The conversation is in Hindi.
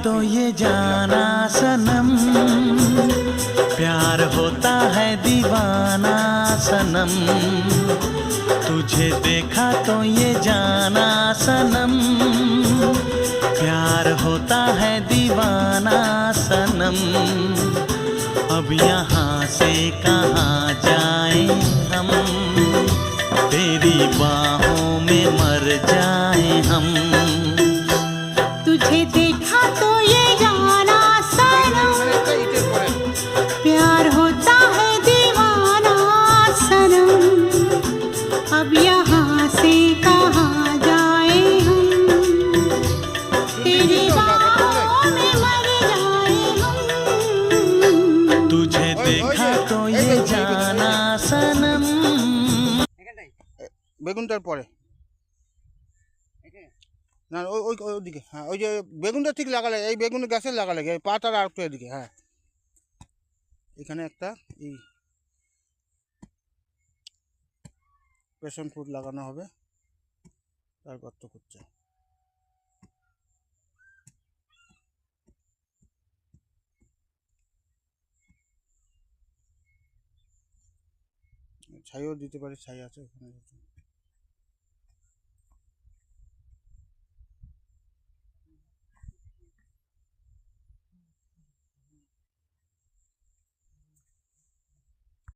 तो ये जाना सनम, प्यार होता है दीवाना सनम। तुझे देखा तो ये जाना सनम, प्यार होता है दीवाना सनम। अब यहाँ से कहाँ जाएं हम, तेरी बाहों में मर जाएं हम। तुझे देखा तो ये जाना सनम, प्यार होता है दीवाना सनम। अब यहाँ से कहाँ जाए हम, तेरी बाहों में मर जाए हम। तुझे देखा तो ये जाना सनम। বেগুনটার পরে না ওই ওই ওইদিকে, হ্যাঁ ওই যে বেগুনটা ঠিক লাগালে, এই বেগুনের গাছের লাগালে এই পাতার আর একটু এদিকে, হ্যাঁ এখানে একটা এই প্যাশন ফ্রুট লাগানো হবে, তার গর্ত করছে। ছাইও দিতে পারি, ছাই আছে ওখানে।